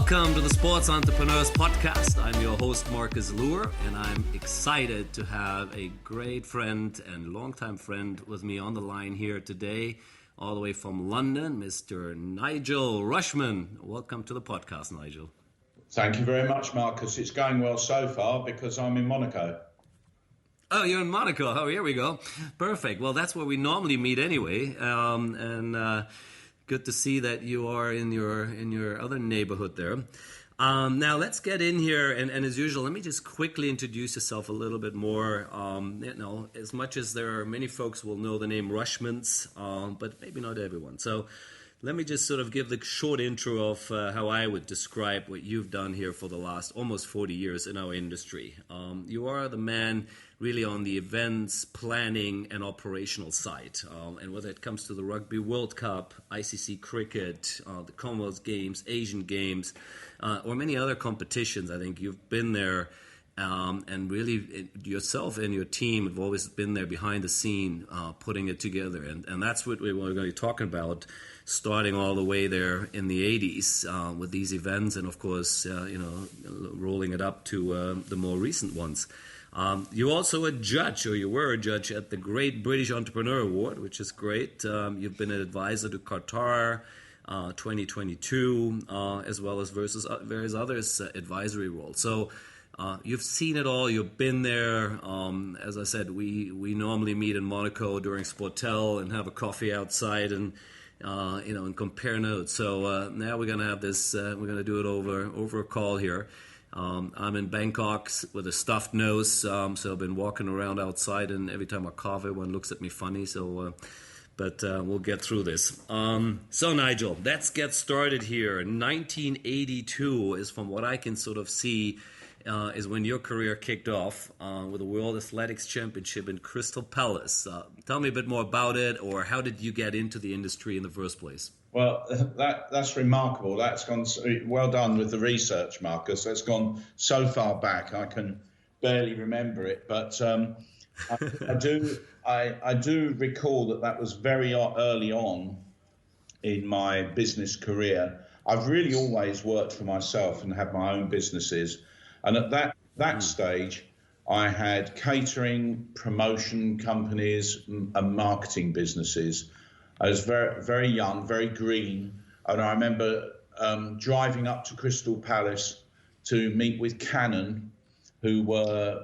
Welcome to the Sports Entrepreneurs Podcast. I'm your host, Marcus Luer, and I'm excited to have a great friend and longtime friend with me on the line here today, all the way from London, Mr. Nigel Rushman. Welcome to the podcast, Nigel. Thank you very much, Marcus. It's going well so far because I'm in Monaco. Oh, you're in Monaco. Oh, here we go. Perfect. Well, that's where we normally meet anyway. Good to see that you are in your other neighborhood there. Now let's get in here, and as usual, let me just quickly introduce yourself a little bit more. As much as there are many folks who will know the name Rushmans, but maybe not everyone. So let me just sort of give the short intro of how I would describe what you've done here for the last almost 40 years in our industry. You are the man really on the events, planning, and operational side. And whether it comes to the Rugby World Cup, ICC cricket, the Commonwealth Games, Asian Games, or many other competitions, I think you've been there. And really, yourself and your team have always been there behind the scene, putting it together. And that's what we're going to be talking about, starting all the way there in the 80s with these events, and of course, rolling it up to the more recent ones. You're also a judge, or you were a judge at the Great British Entrepreneur Award, which is great. You've been an advisor to Qatar 2022, as well as various others advisory roles. So you've seen it all. You've been there. As I said, we normally meet in Monaco during Sportel and have a coffee outside and and compare notes. So now we're gonna have this. We're gonna do it over a call here. I'm in Bangkok with a stuffed nose, so I've been walking around outside, and every time I cough, everyone looks at me funny. So, but we'll get through this. So, Nigel, let's get started here. 1982 is, from what I can sort of see, is when your career kicked off with the World Athletics Championship in Crystal Palace. Tell me a bit more about it, or how did you get into the industry in the first place? Well, that's remarkable. That's gone well done with the research, Marcus. That's gone so far back I can barely remember it. But I do recall that was very early on in my business career. I've really always worked for myself and had my own businesses. And at that stage, I had catering, promotion companies, and marketing businesses. I was very, very young, very green, and I remember driving up to Crystal Palace to meet with Callan, who were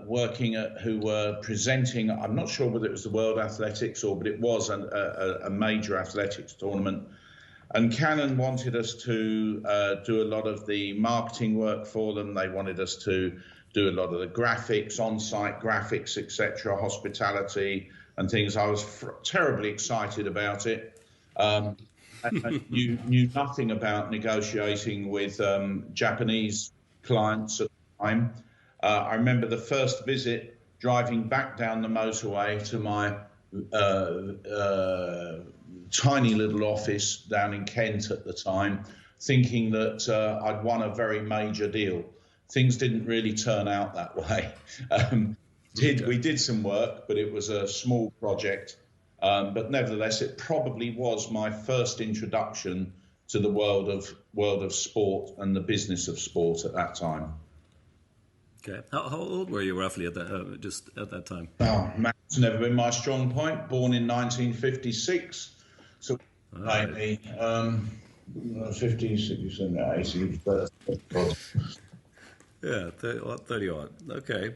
presenting. I'm not sure whether it was the World Athletics but it was a major athletics tournament. And Callan wanted us to do a lot of the marketing work for them. They wanted us to do a lot of the graphics, on-site graphics, etc., hospitality and things. I was terribly excited about it. I knew nothing about negotiating with Japanese clients at the time. I remember the first visit, driving back down the motorway to my tiny little office down in Kent at the time, thinking that I'd won a very major deal. Things didn't really turn out that way. We did some work, but it was a small project. But nevertheless, it probably was my first introduction to the world of sport and the business of sport at that time. Okay. How old were you roughly at that time? Oh, math's never been my strong point. Born in 1956, so maybe 50, 60, 80. Yeah, 30 odd. Okay,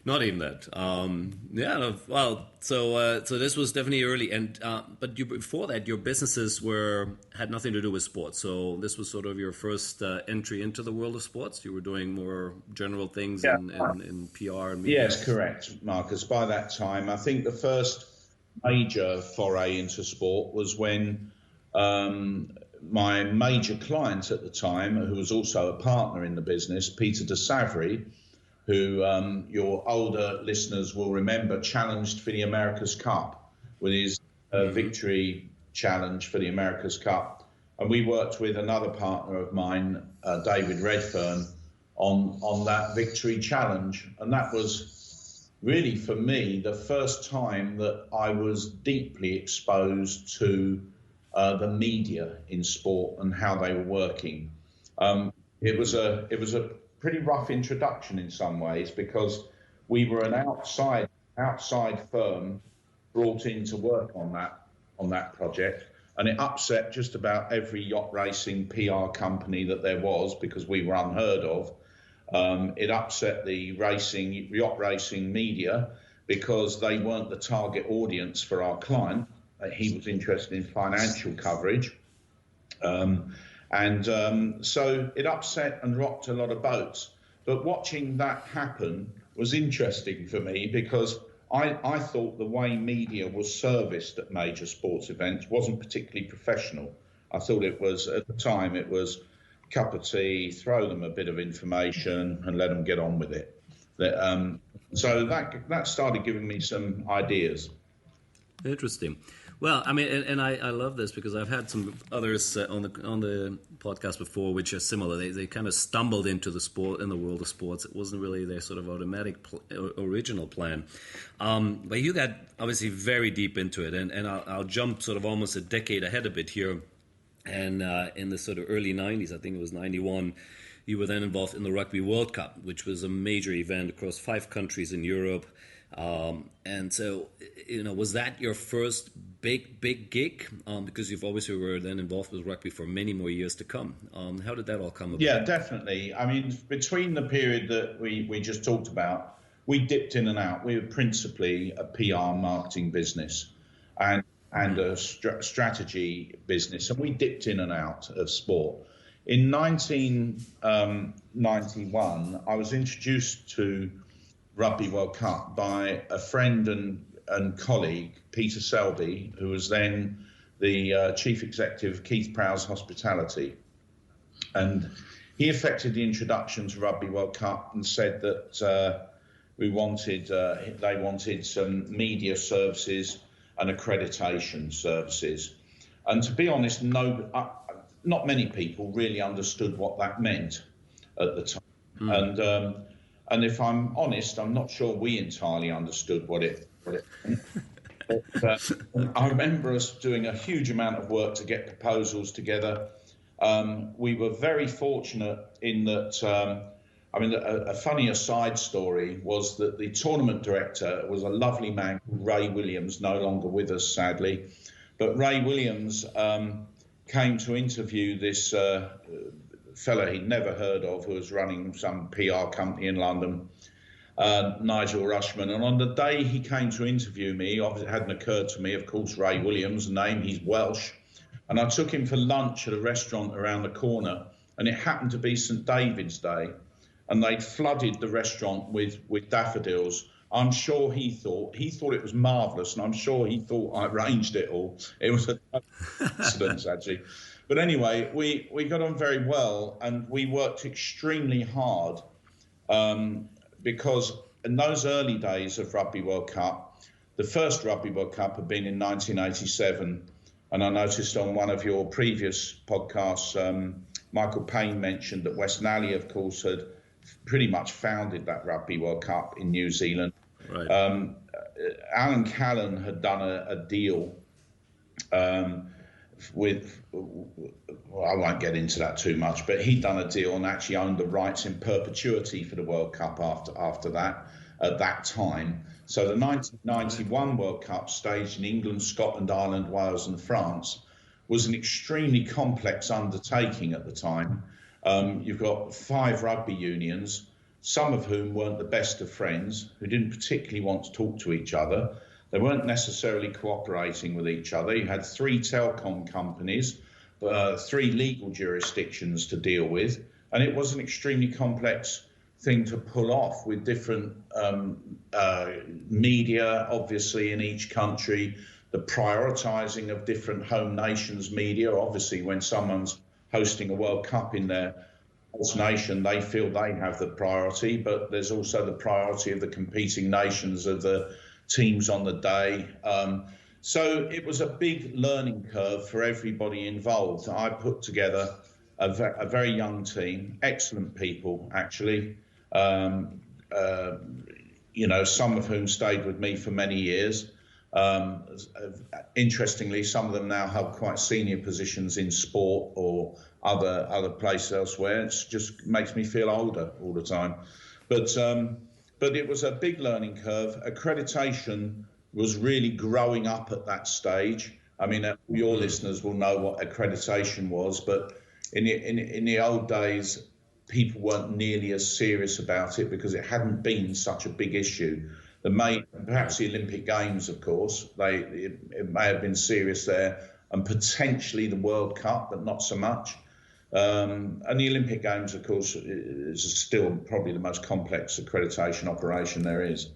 not even that. So this was definitely early, and but before that, your businesses had nothing to do with sports. So this was sort of your first entry into the world of sports. You were doing more general things in PR and media. Yes, correct, Marcus. By that time, I think the first major foray into sport was when my major client at the time, who was also a partner in the business, Peter de Savary, who your older listeners will remember, challenged for the America's Cup with his victory challenge for the America's Cup. And we worked with another partner of mine, David Redfern, on that victory challenge. And that was really, for me, the first time that I was deeply exposed to the media in sport and how they were working. it was a pretty rough introduction in some ways, because we were an outside firm brought in to work on that project, and it upset just about every yacht racing PR company that there was, because we were unheard of. It upset the yacht racing media, because they weren't the target audience for our client. He was interested in financial coverage. So it upset and rocked a lot of boats. But watching that happen was interesting for me, because I thought the way media was serviced at major sports events wasn't particularly professional. I thought it was, at the time, it was cup of tea, throw them a bit of information and let them get on with it. So that started giving me some ideas. Interesting. Well, I mean, and I love this, because I've had some others on the podcast before which are similar. They kind of stumbled into the sport, in the world of sports. It wasn't really their sort of automatic original plan. But you got obviously very deep into it, and I'll jump sort of almost a decade ahead a bit here. And in the sort of early 90s, I think it was 91, you were then involved in the Rugby World Cup, which was a major event across 5 countries in Europe. And so, was that your first big gig? Because you've obviously were then involved with rugby for many more years to come. How did that all come about? Yeah, definitely. I mean, between the period that we just talked about, we dipped in and out. We were principally a PR marketing business and a strategy business, and we dipped in and out of sport. In 1991, I was introduced to Rugby World Cup by a friend and colleague, Peter Selby, who was then the chief executive of Keith Prowse Hospitality. And he effected the introduction to Rugby World Cup and said that they wanted some media services and accreditation services. And to be honest, not many people really understood what that meant at the time. And if I'm honest, I'm not sure we entirely understood what it meant. But, I remember us doing a huge amount of work to get proposals together. We were very fortunate in that, a funny aside story was that the tournament director was a lovely man called Ray Williams, no longer with us, sadly. But Ray Williams came to interview this fella he'd never heard of, who was running some PR company in London, Nigel Rushman. And on the day he came to interview me, obviously it hadn't occurred to me, of course, Ray Williams' name, he's Welsh. And I took him for lunch at a restaurant around the corner, and it happened to be St. David's Day, and they'd flooded the restaurant with daffodils. I'm sure he thought it was marvellous, and I'm sure he thought I arranged it all. It was a coincidence, actually. But anyway, we got on very well, and we worked extremely hard because in those early days of Rugby World Cup, the first Rugby World Cup had been in 1987, and I noticed on one of your previous podcasts, Michael Payne mentioned that Western Alley, of course, had pretty much founded that Rugby World Cup in New Zealand. Right. Alan Callan had done a deal with, well, I won't get into that too much, but he'd done a deal and actually owned the rights in perpetuity for the World Cup after that, at that time. So the 1991 World Cup, staged in England, Scotland, Ireland, Wales and France, was an extremely complex undertaking at the time. You've got 5 rugby unions, some of whom weren't the best of friends, who didn't particularly want to talk to each other. They weren't necessarily cooperating with each other. You had 3 telecom companies, 3 legal jurisdictions to deal with, and it was an extremely complex thing to pull off with different media, obviously, in each country, the prioritising of different home nations' media. Obviously, when someone's hosting a World Cup in their host nation, they feel they have the priority, but there's also the priority of the competing nations, of the teams on the day. So it was a big learning curve for everybody involved. I put together a very young team, excellent people, actually, some of whom stayed with me for many years. Um, Interestingly, some of them now have quite senior positions in sport or other places elsewhere. It just makes me feel older all the time. But it was a big learning curve. Accreditation was really growing up at that stage. I mean, your listeners will know what accreditation was, but in the old days, people weren't nearly as serious about it because it hadn't been such a big issue. Perhaps the Olympic Games, of course, it may have been serious there, and potentially the World Cup, but not so much. And the Olympic Games, of course, is still probably the most complex accreditation operation there is.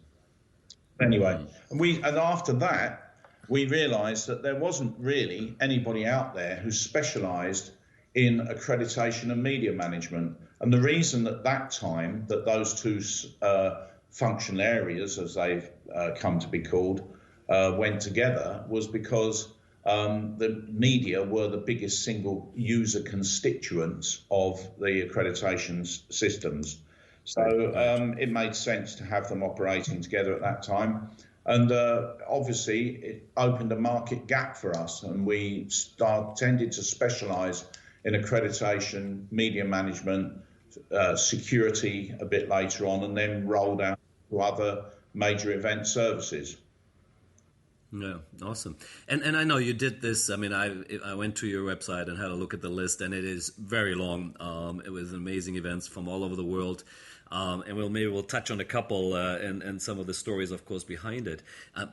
Anyway, and after that, we realised that there wasn't really anybody out there who specialised in accreditation and media management. And the reason at that time that those two functional areas, as they've come to be called, went together was because the media were the biggest single user constituents of the accreditation systems. So it made sense to have them operating together at that time. And obviously, it opened a market gap for us, and we tended to specialise in accreditation, media management, security a bit later on, and then rolled out to other major event services. Yeah, awesome. And I know you did this. I mean, I went to your website and had a look at the list, and it is very long. It was amazing events from all over the world. And maybe we'll touch on a couple and some of the stories, of course, behind it.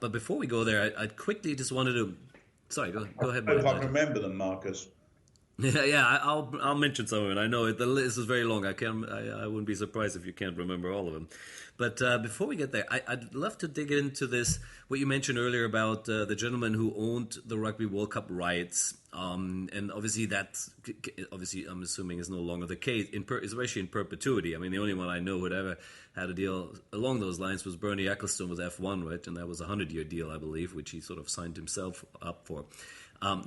But before we go there, I quickly just wanted to. Sorry, go ahead. I hope I can remember them, Marcus. Yeah, I'll mention some of it. I know the list is very long. I wouldn't be surprised if you can't remember all of them. But before we get there, I'd love to dig into this. What you mentioned earlier about the gentleman who owned the Rugby World Cup rights, and obviously I'm assuming is no longer the case, especially in perpetuity. I mean, the only one I know who ever had a deal along those lines was Bernie Ecclestone with F1, right? And that was a 100-year deal, I believe, which he sort of signed himself up for.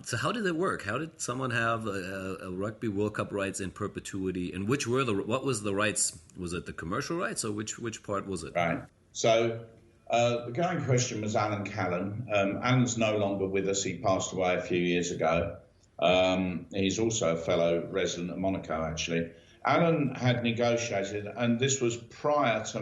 So how did it work? How did someone have a Rugby World Cup rights in perpetuity? And what was the rights? Was it the commercial rights, or which part was it? Right. So the guy in question was Alan Callan. Alan's no longer with us. He passed away a few years ago. He's also a fellow resident of Monaco, actually. Alan had negotiated, and this was prior to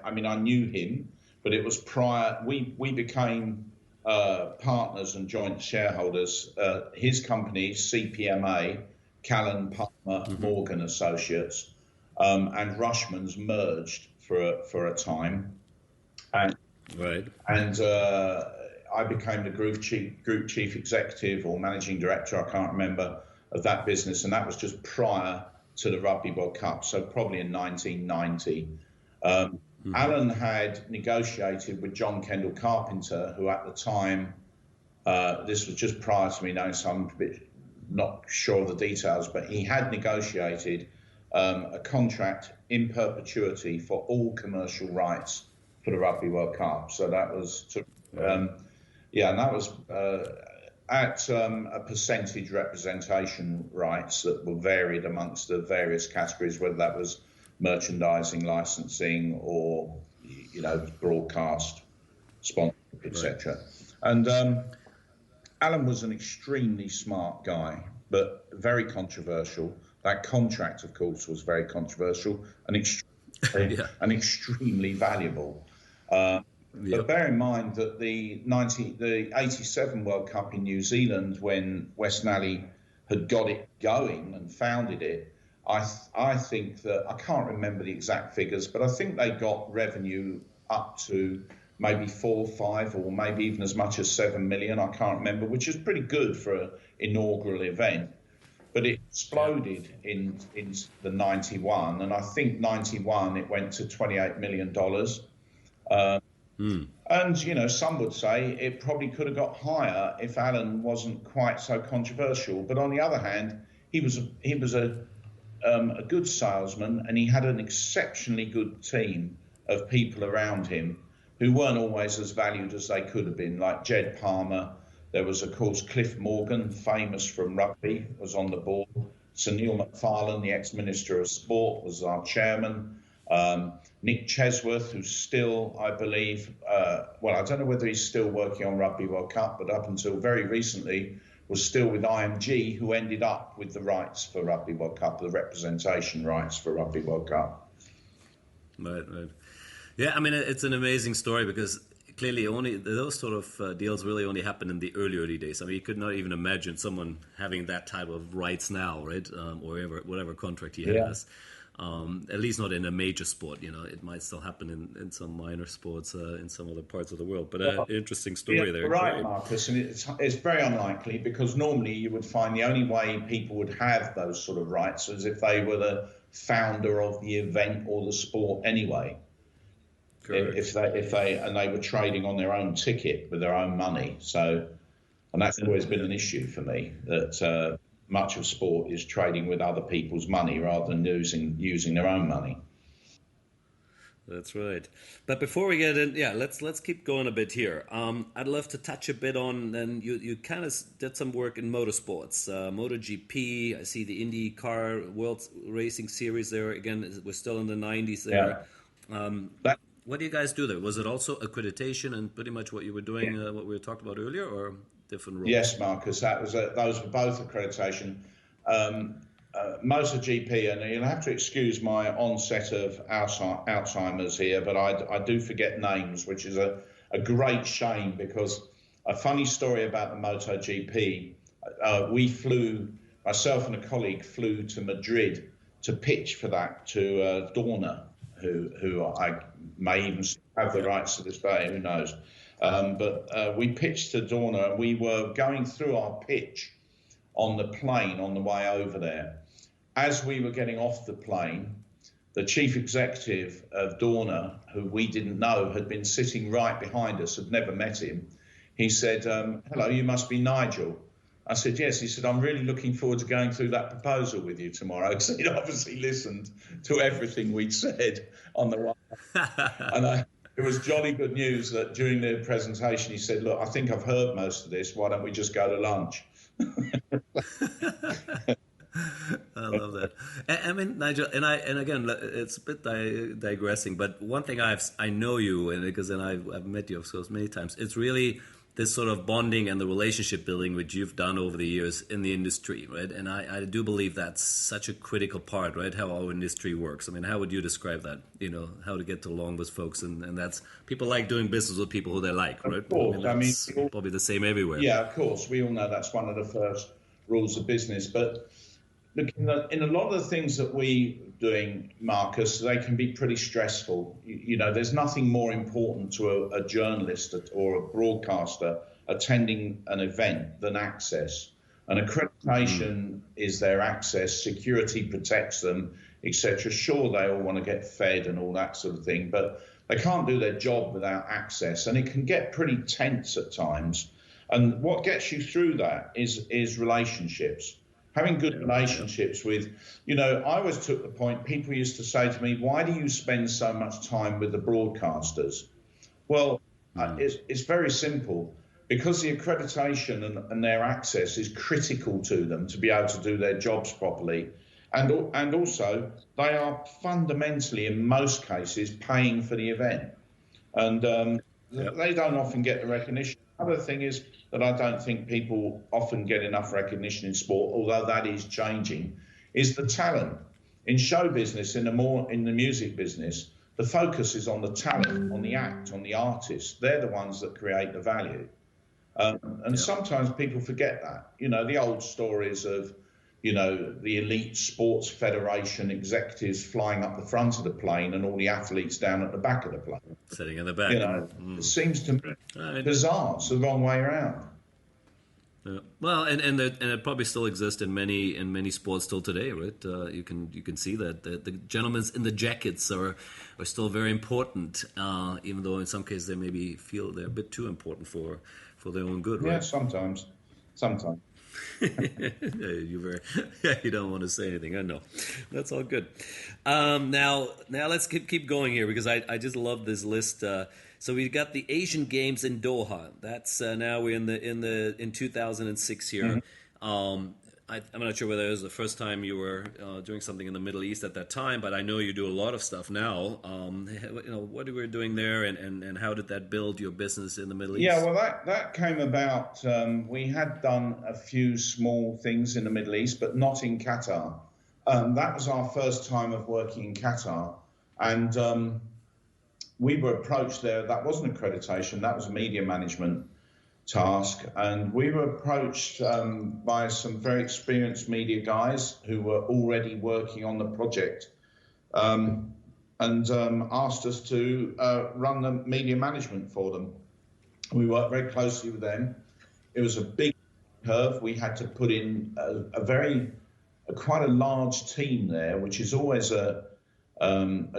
I knew him, but it was prior. We became partners and joint shareholders. His company, CPMA, Callan, Palmer, Morgan Associates, and Rushmans merged for a time, and I became the group chief executive or managing director, I can't remember, of that business, and that was just prior to the Rugby World Cup, so probably in 1990. Alan had negotiated with John Kendall Carpenter, who at the time, this was just prior to me knowing, so I'm a bit not sure of the details, but he had negotiated a contract in perpetuity for all commercial rights for the Rugby World Cup. So that was, and that was at a percentage representation rights that were varied amongst the various categories, whether that was merchandising, licensing, or broadcast, sponsorship, etc. And Alan was an extremely smart guy, but very controversial. That contract, of course, was very controversial and extremely valuable. But bear in mind that the 87 World Cup in New Zealand, when West Nally had got it going and founded it, I think that, I can't remember the exact figures, but I think they got revenue up to maybe 4 or 5 or maybe even as much as 7 million, I can't remember, which is pretty good for an inaugural event. But it exploded in the 91, and I think 91 it went to $28 million. And, some would say it probably could have got higher if Alan wasn't quite so controversial. But on the other hand, he was a good salesman, and he had an exceptionally good team of people around him who weren't always as valued as they could have been, like Jed Palmer. There was, of course, Cliff Morgan, famous from rugby, was on the board. Sir Neil McFarlane, the ex-Minister of Sport, was our chairman. Nick Chesworth, who's still, I believe, well, I don't know whether he's still working on Rugby World Cup, but up until very recently was still with IMG, who ended up with the rights for Rugby World Cup, the representation rights for Rugby World Cup. Right. Yeah, I mean, it's an amazing story because clearly only those sort of deals really only happen in the early days. I mean, you could not even imagine someone having that type of rights now, right? Or whatever contract he has. At least not in a major sport. It might still happen in some minor sports in some other parts of the world. But interesting story there. Right, Great. Marcus, and it's very unlikely because normally you would find the only way people would have those sort of rights is if they were the founder of the event or the sport anyway. Correct. If they were trading on their own ticket with their own money. So, and that's always been an issue for me, that much of sport is trading with other people's money rather than using their own money. That's right. But before we get in, let's keep going a bit here. I'd love to touch a bit on, and you kind of did some work in motorsports, MotoGP. I see the IndyCar World Racing Series there. Again, we're still in the 90s there. Yeah. What do you guys do there? Was it also accreditation and pretty much what you were doing, what we talked about earlier, or different roles? Yes, Marcus, those were both accreditation. MotoGP, and you'll have to excuse my onset of Alzheimer's here, but I do forget names, which is a great shame, because a funny story about the MotoGP, myself and a colleague flew to Madrid to pitch for that to Dorna, who I may even have the rights to this day, who knows. But we pitched to Dorna, and we were going through our pitch on the plane on the way over there. As we were getting off the plane, the chief executive of Dorna, who we didn't know, had been sitting right behind us, had never met him. He said, "Hello, you must be Nigel." I said, "Yes." He said, "I'm really looking forward to going through that proposal with you tomorrow." Because he'd obviously listened to everything we'd said on the way. And it was jolly good news that during the presentation he said, "Look, I think I've heard most of this. Why don't we just go to lunch?" I love that. I mean, Nigel, and again, it's a bit digressing, but one thing I know you, and because I've met you of course many times. It's really this sort of bonding and the relationship building which you've done over the years in the industry, right? And I do believe that's such a critical part, right? How our industry works. I mean, how would you describe that? How to get along with folks, and that's people like doing business with people who they like, right? Of course, I mean, that's probably the same everywhere. Yeah, of course. We all know that's one of the first rules of business, but. Look, in a lot of the things that we're doing, Marcus, they can be pretty stressful. There's nothing more important to a journalist or a broadcaster attending an event than access. And accreditation is their access, security protects them, etc. Sure, they all want to get fed and all that sort of thing, but they can't do their job without access. And it can get pretty tense at times. And what gets you through that is relationships. Having good relationships with, I always took the point, people used to say to me, "Why do you spend so much time with the broadcasters?" Well, it's very simple. Because the accreditation and their access is critical to them to be able to do their jobs properly. And also, they are fundamentally, in most cases, paying for the event. And they don't often get the recognition. Other thing is that I don't think people often get enough recognition in sport, although that is changing, is the talent. In show business, in the music business, the focus is on the talent, on the act, on the artist. They're the ones that create the value. Sometimes people forget that. The old stories of, the elite sports federation executives flying up the front of the plane and all the athletes down at the back of the plane. Sitting in the back. It seems to me bizarre. It's the wrong way around. Yeah. Well, and it probably still exists in many sports still today, right? You can see that the gentlemen in the jackets are still very important, even though in some cases they maybe feel they're a bit too important for their own good, right? Yeah, sometimes. You don't want to say anything. I know. That's all good. Now let's keep going here, because I just love this list. So we've got the Asian Games in Doha. That's now we're in 2006 here. Mm-hmm. I'm not sure whether it was the first time you were doing something in the Middle East at that time, but I know you do a lot of stuff now. What were you doing there, and how did that build your business in the Middle Yeah, East? well, that came about. We had done a few small things in the Middle East, but not in Qatar. That was our first time of working in Qatar, and we were approached there. That wasn't accreditation; that was a media management task, and we were approached by some very experienced media guys who were already working on the project, and asked us to run the media management for them. We worked very closely with them. It was a big curve. We had to put in quite a large team there, which is always a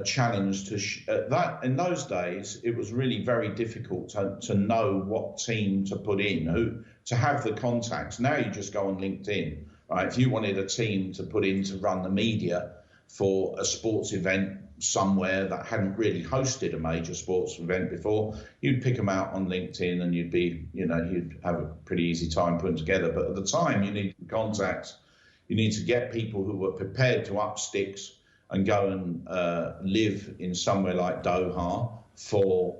challenge that in those days. It was really very difficult to know what team to put in, who to have the contacts. Now you just go on LinkedIn, right? If you wanted a team to put in to run the media for a sports event somewhere that hadn't really hosted a major sports event before, you'd pick them out on LinkedIn and you'd have a pretty easy time putting together. But at the time, you need contacts. You need to get people who were prepared to up sticks and go and live in somewhere like Doha for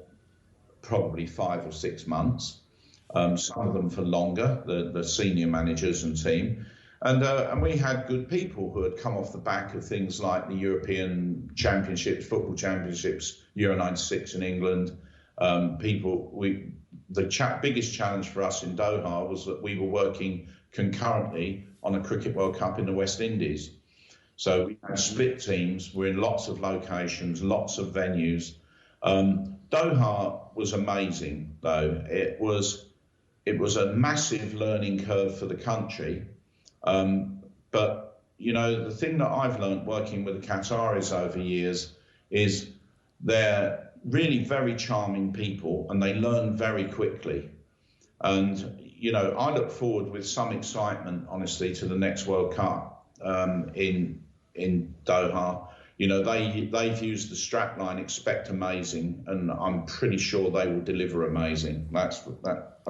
probably 5 or 6 months, some of them for longer, the senior managers and team. And we had good people who had come off the back of things like the European Championships, football championships, Euro 96 in England. The biggest challenge for us in Doha was that we were working concurrently on a Cricket World Cup in the West Indies. So we had split teams. We're in lots of locations, lots of venues. Doha was amazing, though. It was a massive learning curve for the country. But, the thing that I've learned working with the Qataris over years is they're really very charming people and they learn very quickly. And, I look forward with some excitement, honestly, to the next World Cup in Doha. They've used the strapline "expect amazing," and I'm pretty sure they will deliver amazing. I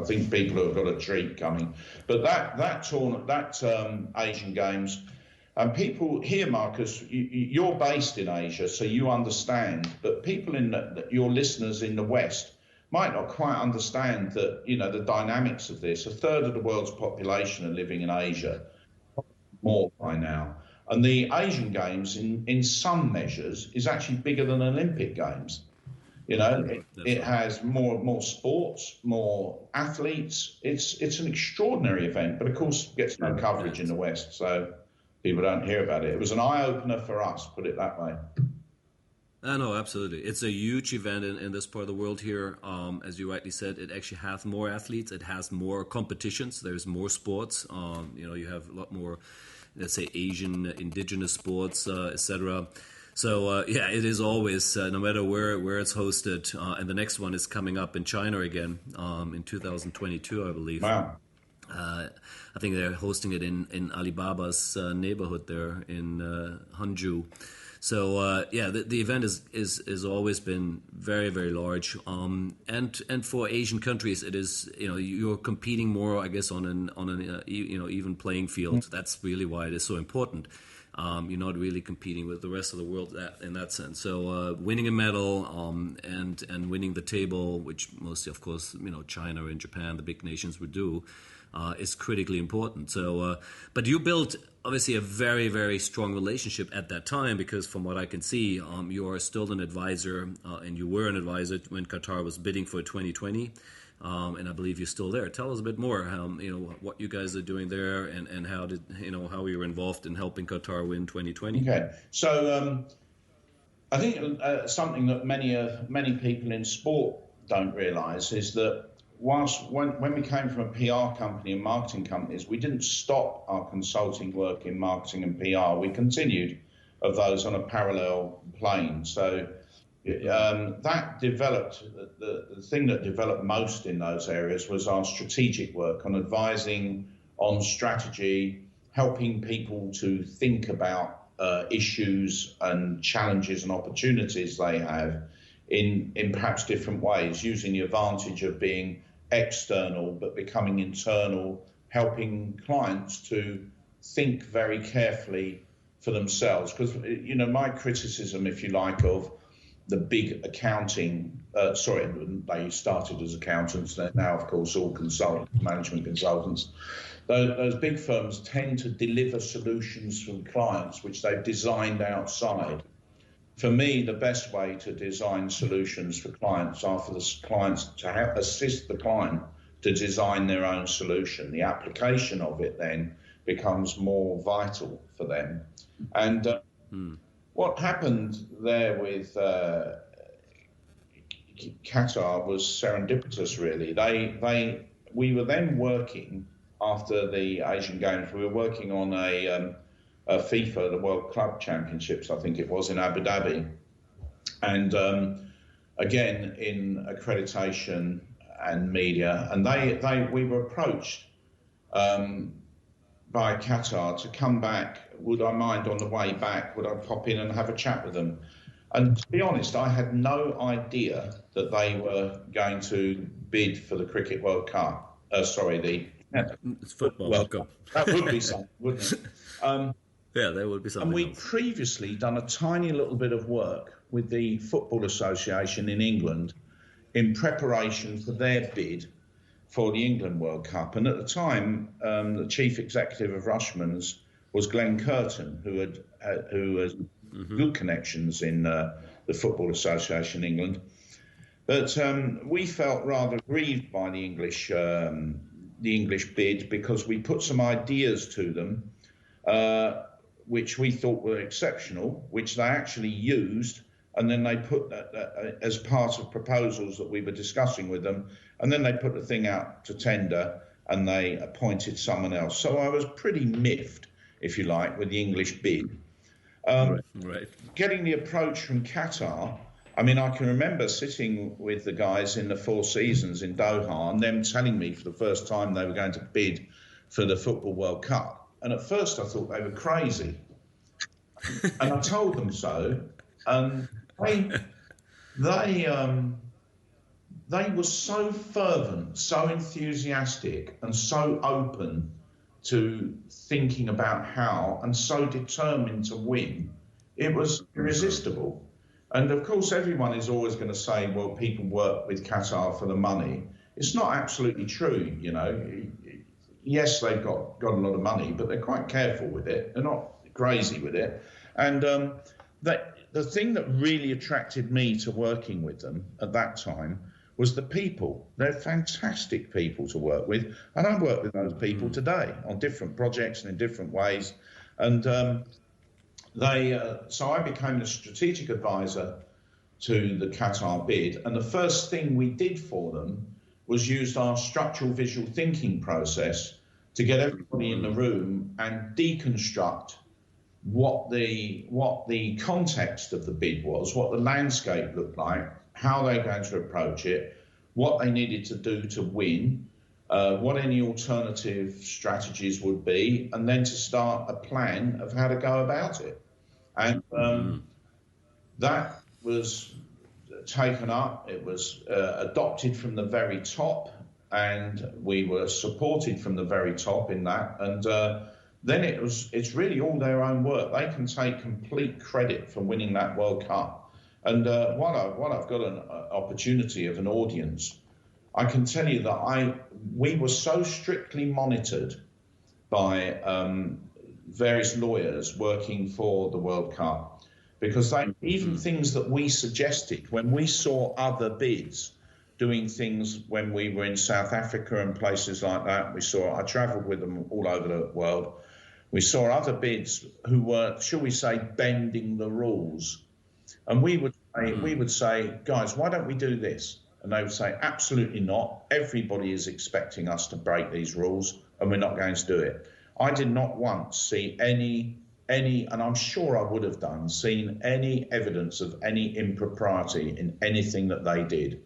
think people have got a treat coming. But that Asian Games, and people here, Marcus, you're based in Asia, so you understand. But people your listeners in the West might not quite understand that the dynamics of this. A third of the world's population are living in Asia, more by now. And the Asian Games, in some measures, is actually bigger than Olympic Games. It has more sports, more athletes. It's an extraordinary event, but of course gets no coverage in the West, so people don't hear about it. It was an eye-opener for us, put it that way. No, absolutely. It's a huge event in this part of the world here. As you rightly said, it actually has more athletes. It has more competitions. There's more sports. You have a lot more, let's say, Asian indigenous sports, etc. So, it is always, no matter where it's hosted. And the next one is coming up in China again in 2022, I believe. Wow. I think they're hosting it in Alibaba's neighborhood there in Hangzhou. So the event is always been very, very large, and for Asian countries it is you're competing more, I guess, on an even playing field. That's really why it is so important. You're not really competing with the rest of the world in that sense. So winning a medal and winning the table, which mostly, of course, China and Japan, the big nations, would do, is critically important. So, but you built obviously a very, very strong relationship at that time, because from what I can see, you are still an advisor, and you were an advisor when Qatar was bidding for 2020. And I believe you're still there. Tell us a bit more, what you guys are doing there, and how how you were involved in helping Qatar win 2020. Okay, so I think something that many people in sport don't realise is that when we came from a PR company and marketing companies, we didn't stop our consulting work in marketing and PR. We continued of those on a parallel plane. So that developed, the thing that developed most in those areas was our strategic work on advising on strategy, helping people to think about issues and challenges and opportunities they have in perhaps different ways, using the advantage of being external but becoming internal, helping clients to think very carefully for themselves. Because, you know, my criticism, if you like, of the big accounting, they started as accountants, they're now, of course, all consultants, management consultants. Those big firms tend to deliver solutions from clients which they've designed outside. For me, the best way to design solutions for clients are for the clients to assist the client to design their own solution. The application of it then becomes more vital for them. And what happened there with Qatar was serendipitous, really. We were then working after the Asian Games. We were working on a FIFA, the World Club Championships, I think it was, in Abu Dhabi, and again in accreditation and media. And we were approached by Qatar to come back. Would I mind on the way back? Would I pop in and have a chat with them? And to be honest, I had no idea that they were going to bid for the Cricket World Cup. It's Football World Cup. That would be something, wouldn't it? Yeah, there would be something. And we'd previously done a tiny little bit of work with the Football Association in England in preparation for their bid for the England World Cup. And at the time, the chief executive of Rushmans was Glenn Curtin, who had good connections in the Football Association in England. But we felt rather grieved by the English bid, because we put some ideas to them which we thought were exceptional, which they actually used, and then they put that as part of proposals that we were discussing with them, and then they put the thing out to tender and they appointed someone else. So I was pretty miffed, if you like, with the English bid. Right. Getting the approach from Qatar, I mean, I can remember sitting with the guys in the Four Seasons in Doha and them telling me for the first time they were going to bid for the Football World Cup. And at first I thought they were crazy. And I told them so. And they were so fervent, so enthusiastic, and so open to thinking about how, and so determined to win. It was irresistible. And of course, everyone is always going to say, well, people work with Qatar for the money. It's not absolutely true, you know. Yes, they've got a lot of money, but they're quite careful with it. They're not crazy with it. And the thing that really attracted me to working with them at that time was the people. They're fantastic people to work with. And I work with those people today on different projects and in different ways. And so I became a strategic advisor to the Qatar bid. And the first thing we did for them was used our structural visual thinking process to get everybody in the room and deconstruct what the context of the bid was, what the landscape looked like, how they're going to approach it, what they needed to do to win, what any alternative strategies would be, and then to start a plan of how to go about it. And that was taken up, it was adopted from the very top, and we were supported from the very top in that. And then it's really all their own work. They can take complete credit for winning that World Cup. And while I've got an opportunity of an audience, I can tell you that we were so strictly monitored by various lawyers working for the World Cup, because even things that we suggested when we saw other bids doing things when we were in South Africa and places like that, I travelled with them all over the world. We saw other bids who were, shall we say, bending the rules. And we would say, guys, why don't we do this? And they would say, absolutely not. Everybody is expecting us to break these rules, and we're not going to do it. I did not once see any, and I'm sure I would have done, seen any evidence of any impropriety in anything that they did.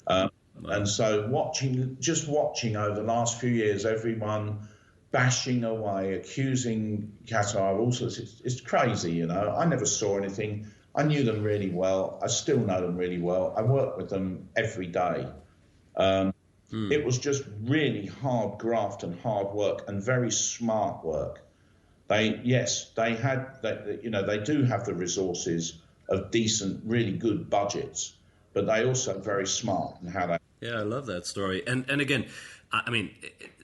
And so just watching over the last few years, everyone bashing away, accusing Qatar of all sorts, it's crazy, you know. I never saw anything. I knew them really well. I still know them really well. I work with them every day. It was just really hard graft and hard work and very smart work. they do have the resources of decent, really good budgets, but they also very smart in how they. Yeah, I love that story. And again, I mean,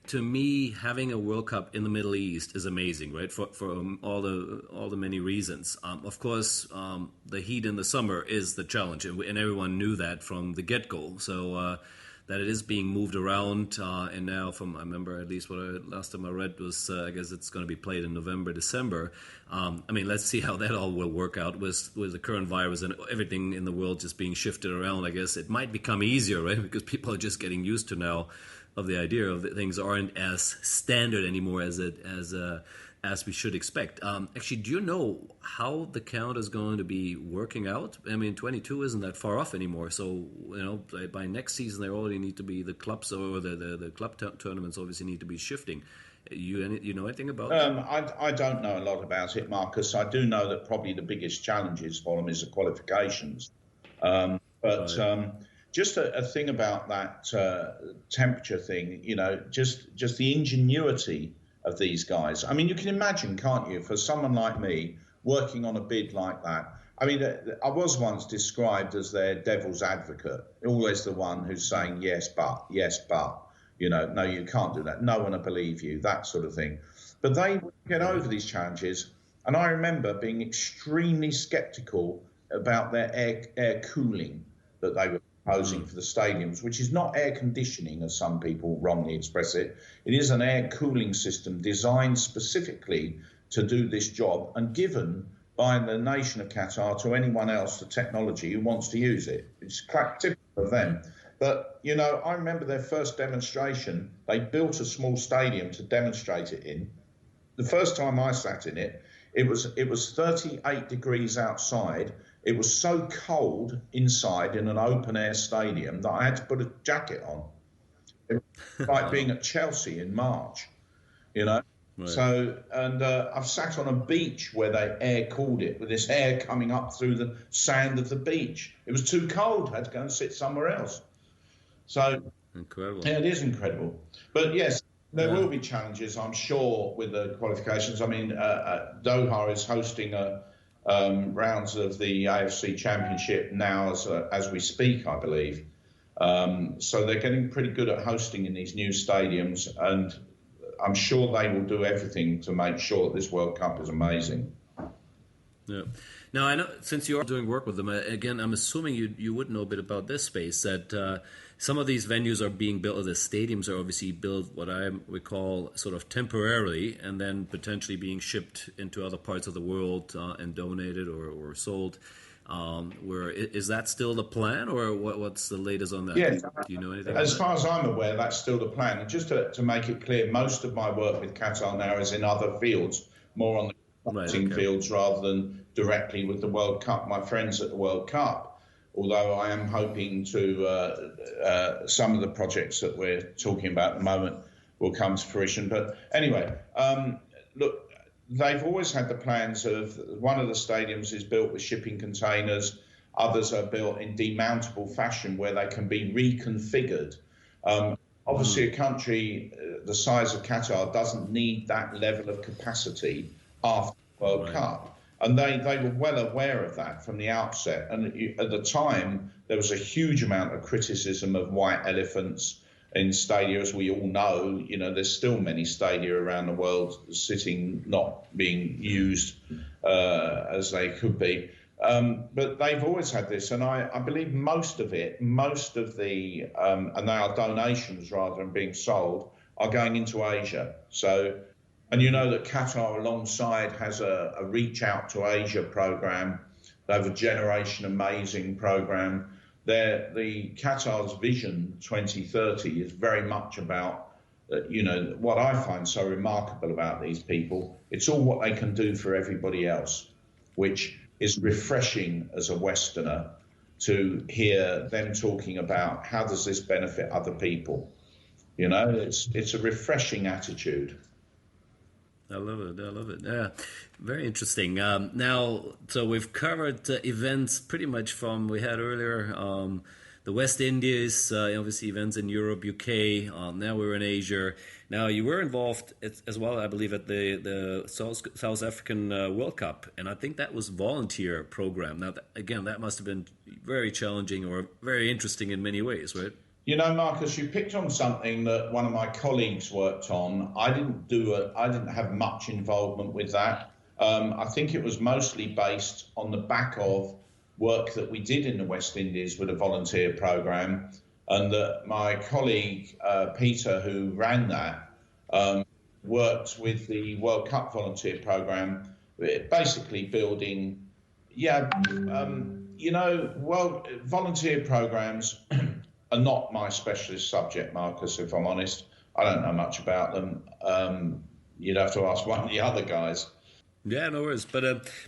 to me, having a World Cup in the Middle East is amazing, right? For all the many reasons. Of course, the heat in the summer is the challenge, and everyone knew that from the get-go. So that it is being moved around, and now I remember at least last time I read was I guess it's going to be played in November, December. I mean, let's see how that all will work out with the current virus and everything in the world just being shifted around. I guess it might become easier, right? Because people are just getting used to now of the idea of that things aren't as standard anymore as we should expect. Actually, do you know how the count is going to be working out? I mean, 22 isn't that far off anymore. So, by next season, there already need to be the clubs or the club tournaments obviously need to be shifting. You know anything about that? I don't know a lot about it, Marcus. I do know that probably the biggest challenges for them is the qualifications. But Right. just a thing about that temperature thing, just the ingenuity of these guys. I mean, you can imagine, can't you, for someone like me working on a bid like that. I mean, I was once described as their devil's advocate, always the one who's saying yes, but, no, you can't do that. No one will believe you, that sort of thing. But they would get over these challenges. And I remember being extremely sceptical about their air cooling that they were proposing for the stadiums, which is not air conditioning, as some people wrongly express it. It is an air cooling system designed specifically to do this job and given by the nation of Qatar to anyone else, the technology, who wants to use it. It's typical of them. But, I remember their first demonstration. They built a small stadium to demonstrate it in. The first time I sat in it, it was 38 degrees outside. It was so cold inside in an open air stadium that I had to put a jacket on. It was like being at Chelsea in March, Right. So, and I've sat on a beach where they air cooled it with this air coming up through the sand of the beach. It was too cold. I had to go and sit somewhere else. So, Incredible. yeah, it is incredible. But yes, there will be challenges, I'm sure, with the qualifications. I mean, Doha is hosting rounds of the AFC Championship now as we speak, I believe. So they're getting pretty good at hosting in these new stadiums, and I'm sure they will do everything to make sure that this World Cup is amazing. Yeah. Now, I know since you're doing work with them, again, I'm assuming you would know a bit about this space, that some of these venues are being built, or the stadiums are obviously built, what I would call sort of temporarily, and then potentially being shipped into other parts of the world and donated or sold. Is that still the plan, or what's the latest on that? Yeah, Do you know anything? as far as I'm aware, that's still the plan. And just to make it clear, most of my work with Qatar now is in other fields, more on the fields rather than directly with the World Cup. My friends at the World Cup, although I am hoping to some of the projects that we're talking about at the moment will come to fruition. But anyway, look, they've always had the plans of one of the stadiums is built with shipping containers. Others are built in demountable fashion where they can be reconfigured. Obviously, a country the size of Qatar doesn't need that level of capacity after the World Cup. And they were well aware of that from the outset. And at the time, there was a huge amount of criticism of white elephants in stadia, as we all know. There's still many stadia around the world sitting, not being used as they could be. But they've always had this, and I believe most of the, and they are donations rather than being sold, are going into Asia. So, and you know that Qatar alongside has a Reach Out to Asia program. They have a Generation Amazing program. The Qatar's Vision 2030 is very much about, what I find so remarkable about these people. It's all what they can do for everybody else, which is refreshing as a Westerner to hear them talking about how does this benefit other people. It's a refreshing attitude. I love it. I love it. Yeah, very interesting. Now, so we've covered events pretty much from we had earlier the West Indies, obviously events in Europe, UK. Now we're in Asia. Now you were involved as well, I believe, at the South African World Cup, and I think that was volunteer program. Now, again, that must have been very challenging or very interesting in many ways, right? You know, Marcus, you picked on something that one of my colleagues worked on. I didn't have much involvement with that. I think it was mostly based on the back of work that we did in the West Indies with a volunteer program, and that my colleague Peter, who ran that, worked with the World Cup volunteer program, basically building, volunteer programs are not my specialist subject, Marcus, if I'm honest. I don't know much about them. You'd have to ask one of the other guys. Yeah, no worries. But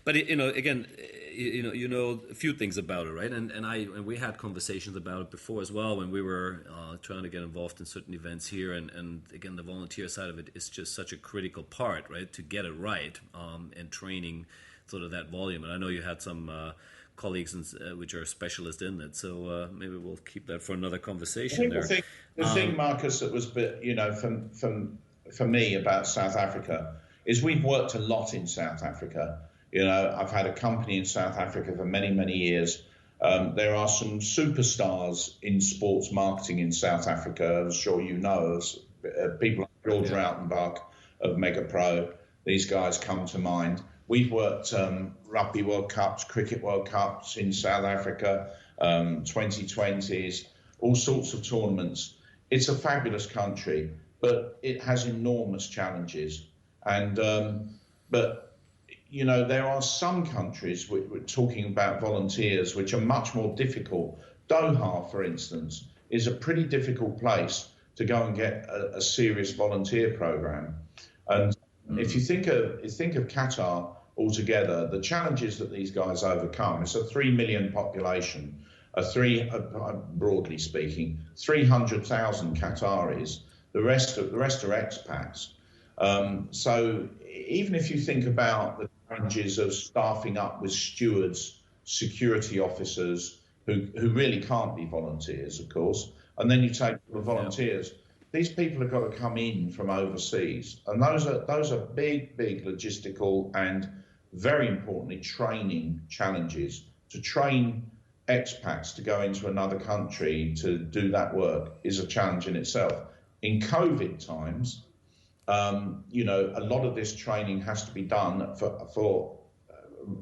again, you know a few things about it, right? And we had conversations about it before as well when we were trying to get involved in certain events here. And again, the volunteer side of it is just such a critical part, right, to get it right, and training sort of that volume. And I know you had some colleagues which are specialists in it, so maybe we'll keep that for another conversation. The thing, Marcus, that was, for me about South Africa is we've worked a lot in South Africa. You know, I've had a company in South Africa for many, many years. There are some superstars in sports marketing in South Africa. I'm sure you know, people like George Rautenbach of Mega Pro. These guys come to mind. We've worked Rugby World Cups, Cricket World Cups in South Africa, 2020s, all sorts of tournaments. It's a fabulous country, but it has enormous challenges. And but you know, there are some countries, we're talking about volunteers, which are much more difficult. Doha, for instance, is a pretty difficult place to go and get a serious volunteer program. And if you think of Qatar altogether, the challenges that these guys overcome, it's a 3 million population, broadly speaking, 300,000 Qataris. The rest are expats. So even if you think about the challenges of staffing up with stewards, security officers who really can't be volunteers, of course, and then you take the volunteers, these people have got to come in from overseas, and those are big logistical and very importantly training challenges. To train expats to go into another country to do that work is a challenge in itself. In COVID times, a lot of this training has to be done for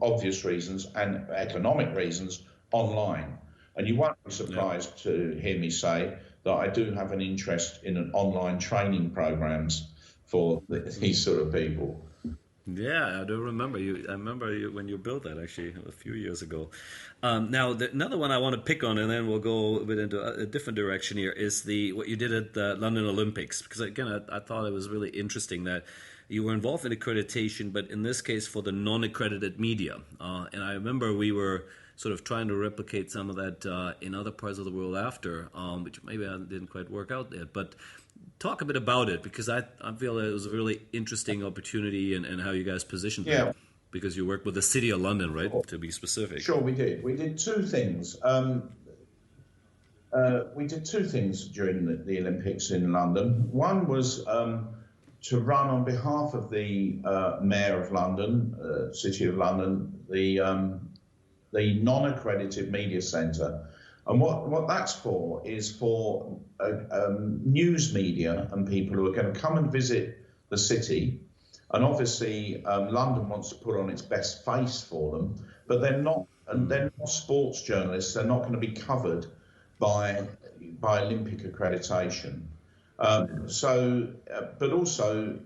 obvious reasons and economic reasons online. And you won't be surprised to hear me say that I do have an interest in an online training programs for these sort of people. Yeah, I do remember you. I remember you when you built that actually a few years ago. Now, another one I want to pick on, and then we'll go a bit into a different direction here, is what you did at the London Olympics. Because again, I thought it was really interesting that you were involved in accreditation, but in this case for the non-accredited media. And I remember we were sort of trying to replicate some of that in other parts of the world after, which maybe didn't quite work out there. But talk a bit about it, because I feel it was a really interesting opportunity and how you guys positioned it. Because you worked with the City of London, right, to be specific. Sure, we did. We did two things. We did two things during the Olympics in London. One was to run on behalf of the Mayor of London, City of London, the non-accredited media centre. And what that's for is for news media and people who are going to come and visit the city. And obviously, London wants to put on its best face for them, but they're not sports journalists. They're not going to be covered by Olympic accreditation. But also,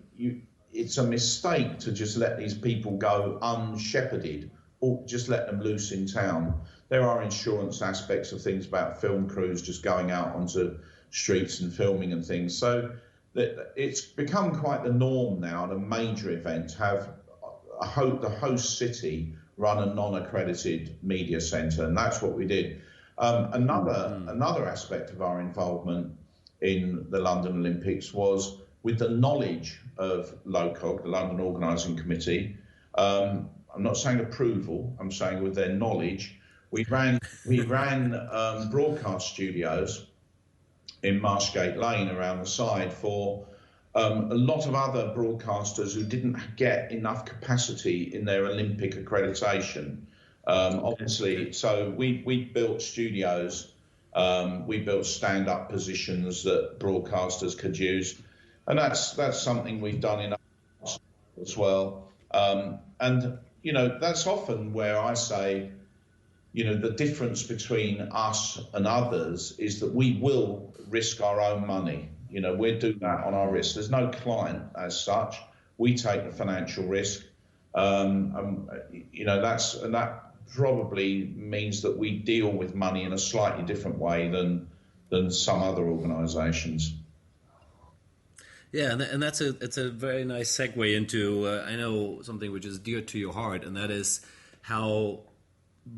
it's a mistake to just let these people go unshepherded or just let them loose in town. There are insurance aspects of things about film crews just going out onto streets and filming and things. So it's become quite the norm now at a major event to have the host city run a non-accredited media centre, and that's what we did. Another aspect of our involvement in the London Olympics was with the knowledge of LOCOG, the London Organising Committee. I'm not saying approval, I'm saying with their knowledge, We ran broadcast studios in Marshgate Lane around the side for a lot of other broadcasters who didn't get enough capacity in their Olympic accreditation. Obviously, so we built studios, we built stand-up positions that broadcasters could use, and that's something we've done in as well. And that's often where I say, the difference between us and others is that we will risk our own money. We'll do that on our risk. There's no client as such. We take the financial risk. That probably means that we deal with money in a slightly different way than some other organisations. Yeah, and it's a very nice segue into I know something which is dear to your heart, and that is how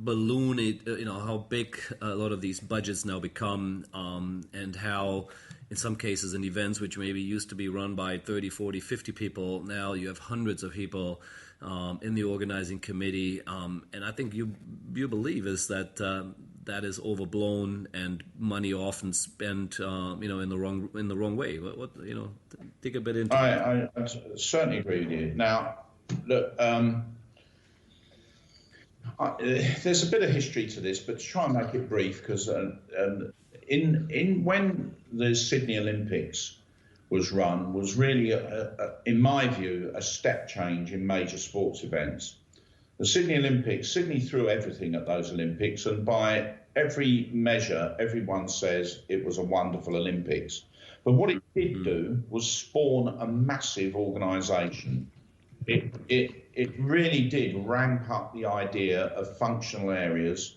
how big a lot of these budgets now become, and how in some cases in events which maybe used to be run by 30, 40, 50 people, now you have hundreds of people in the organizing committee, and I think you believe is that that is overblown and money often spent in the wrong way. What dig a bit into I certainly agree with you. Now, look, there's a bit of history to this, but to try and make it brief, because when the Sydney Olympics was run, was really, in my view, a step change in major sports events. The Sydney Olympics, Sydney threw everything at those Olympics, and by every measure, everyone says it was a wonderful Olympics. But what it did do was spawn a massive organisation. It really did ramp up the idea of functional areas,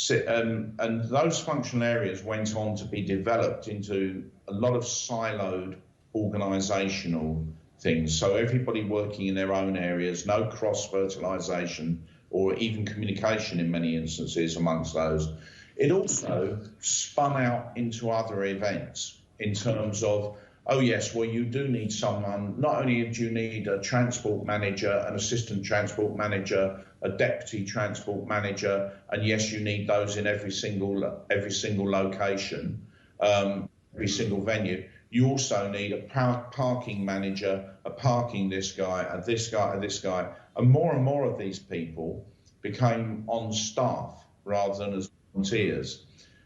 and those functional areas went on to be developed into a lot of siloed organisational things. So everybody working in their own areas, no cross-fertilisation or even communication in many instances amongst those. It also spun out into other events in terms of, oh yes, well, you do need someone. Not only do you need a transport manager, an assistant transport manager, a deputy transport manager, and yes, you need those in every single location, every single venue. You also need a parking manager, a parking this guy, and this guy, and this guy. And more of these people became on staff rather than as volunteers.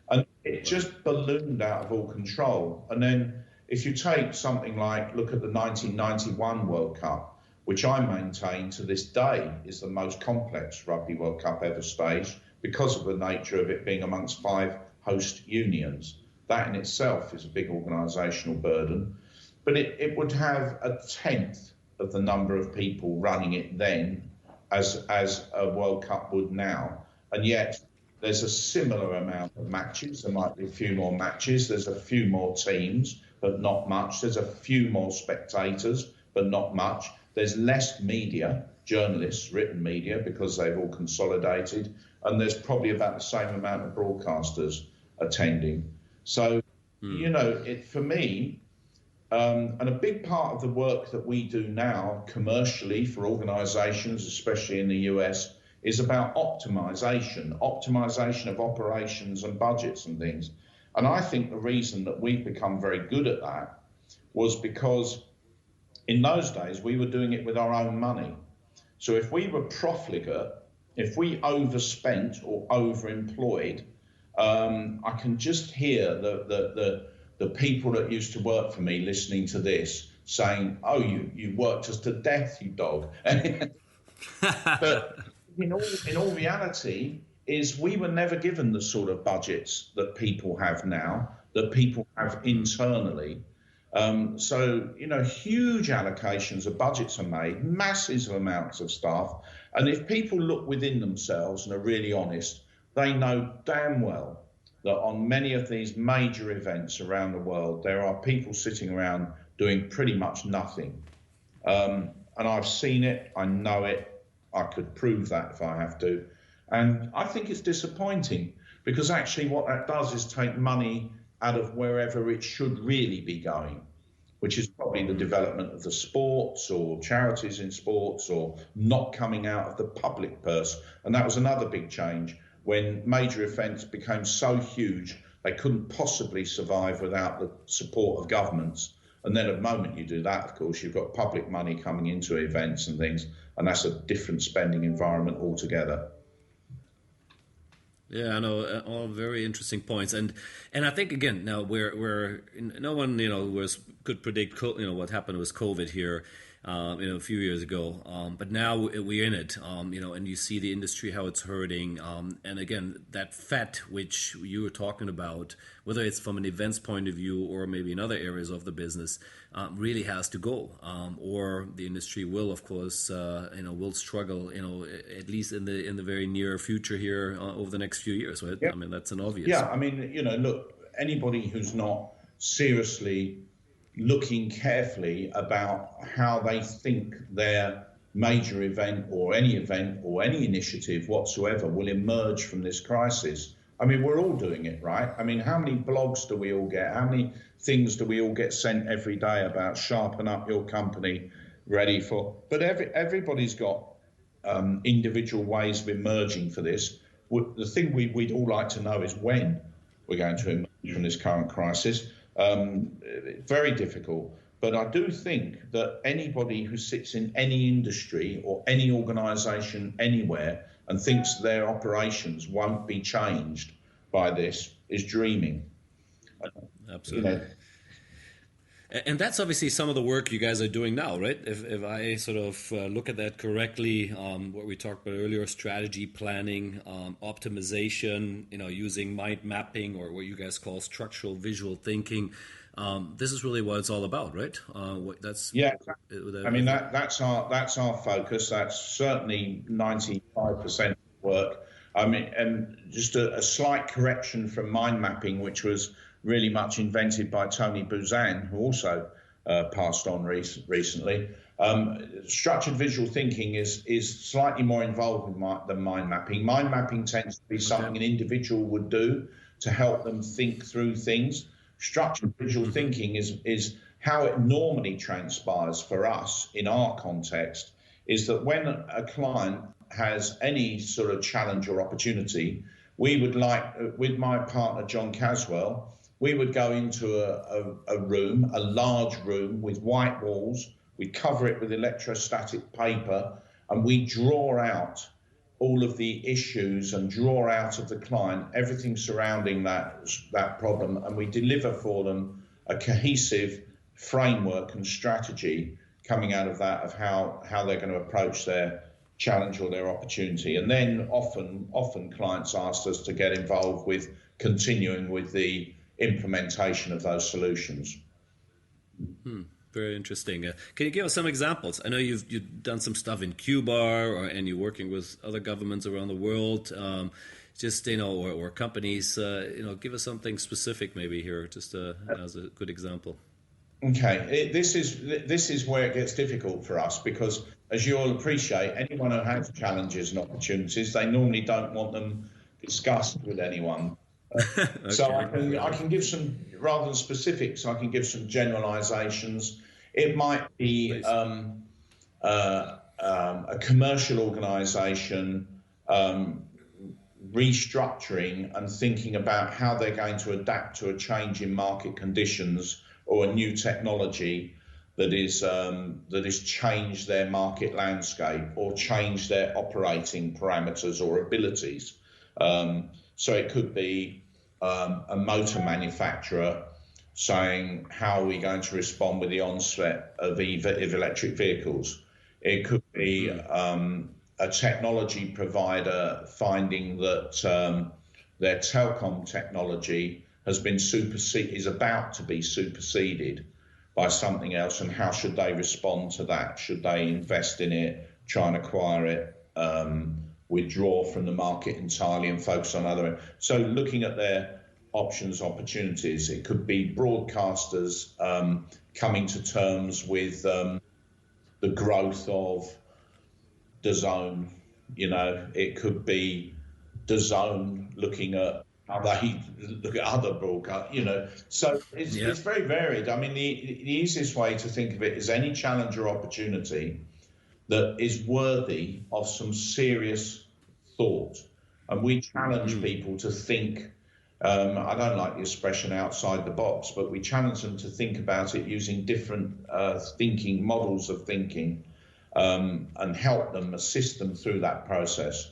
And it just ballooned out of all control. And then if you take something like, look at the 1991 World Cup, which I maintain to this day is the most complex Rugby World Cup ever staged because of the nature of it being amongst 5 host unions. That in itself is a big organisational burden. But it would have a tenth of the number of people running it then as a World Cup would now. And yet there's a similar amount of matches. There might be a few more matches. There's a few more teams, but not much. There's a few more spectators, but not much. There's less media, journalists, written media, because they've all consolidated. And there's probably about the same amount of broadcasters attending. So, for me, and a big part of the work that we do now commercially for organisations, especially in the US, is about optimisation of operations and budgets and things. And I think the reason that we've become very good at that was because in those days we were doing it with our own money. So if we were profligate, if we overspent or overemployed, I can just hear the people that used to work for me listening to this saying, "Oh, you worked us to death, you dog." But in all reality, is we were never given the sort of budgets that people have now, that people have internally. So huge allocations of budgets are made, massive amounts of staff, and if people look within themselves and are really honest, they know damn well that on many of these major events around the world, there are people sitting around doing pretty much nothing. And I've seen it, I know it, I could prove that if I have to. And I think it's disappointing because actually what that does is take money out of wherever it should really be going, which is probably the development of the sports or charities in sports or not coming out of the public purse. And that was another big change. when major events became so huge they couldn't possibly survive without the support of governments. And then at the moment you do that, of course, you've got public money coming into events and things, and that's a different spending environment altogether. Yeah, I know, all very interesting points, and I think again now we're no one could predict what happened with COVID here, a few years ago, but now we're in it, and you see the industry how it's hurting, and again that fat which you were talking about, whether it's from an events point of view or maybe in other areas of the business, really has to go, or the industry will, of course, will struggle, at least in the very near future here, over the next few years, right? Yeah. I mean, that's an obvious. Yeah, I mean, look, anybody who's not seriously looking carefully about how they think their major event or any initiative whatsoever will emerge from this crisis. I mean, we're all doing it, right? I mean, how many blogs do we all get? How many things do we all get sent every day about sharpen up your company, ready for? But everybody's got individual ways of emerging for this. The thing we'd all like to know is when we're going to emerge from this current crisis. Very difficult. But I do think that anybody who sits in any industry or any organisation anywhere and thinks their operations won't be changed by this is dreaming. Absolutely. And that's obviously some of the work you guys are doing now, right? If I sort of look at that correctly, what we talked about earlier, strategy planning, optimization, using mind mapping, or what you guys call structural visual thinking. This is really what it's all about, right? That's I mean, that's our focus. That's certainly 95% of the work. I mean, and just a slight correction from mind mapping, which was really much invented by Tony Buzan, who also passed on recently. Structured visual thinking is slightly more involved than mind mapping. Mind mapping tends to be something an individual would do to help them think through things. Structured visual thinking is how it normally transpires for us in our context, is that when a client has any sort of challenge or opportunity, we would like, with my partner John Caswell, we would go into a room, a large room with white walls, we cover it with electrostatic paper, and we draw out all of the issues and draw out of the client everything surrounding that problem, and we deliver for them a cohesive framework and strategy coming out of that, of how they're going to approach their challenge or their opportunity. And then often clients ask us to get involved with continuing with the implementation of those solutions. Very interesting. Can you give us some examples? I know you've done some stuff in Cuba, and you're working with other governments around the world. Or companies. Give us something specific maybe here, just as a good example. Okay, this is where it gets difficult for us, because as you all appreciate, anyone who has challenges and opportunities, they normally don't want them discussed with anyone. Okay. So I can give some, rather than specifics, I can give some generalizations. It might be a commercial organization restructuring and thinking about how they're going to adapt to a change in market conditions or a new technology that is changed their market landscape or changed their operating parameters or abilities. So it could be a motor manufacturer saying, how are we going to respond with the onset of electric vehicles? It could be a technology provider finding that their telecom technology is about to be superseded by something else, and how should they respond to that? Should they invest in it, try and acquire it, withdraw from the market entirely and focus on other? So looking at their options, opportunities. It could be broadcasters coming to terms with the growth of DAZN. It could be DAZN looking at how they look at other broadcast. So it's very varied. I mean, the easiest way to think of it is any challenge or opportunity that is worthy of some serious thought And we challenge people to think, I don't like the expression outside the box, but we challenge them to think about it using different thinking models of thinking, and help them, assist them through that process.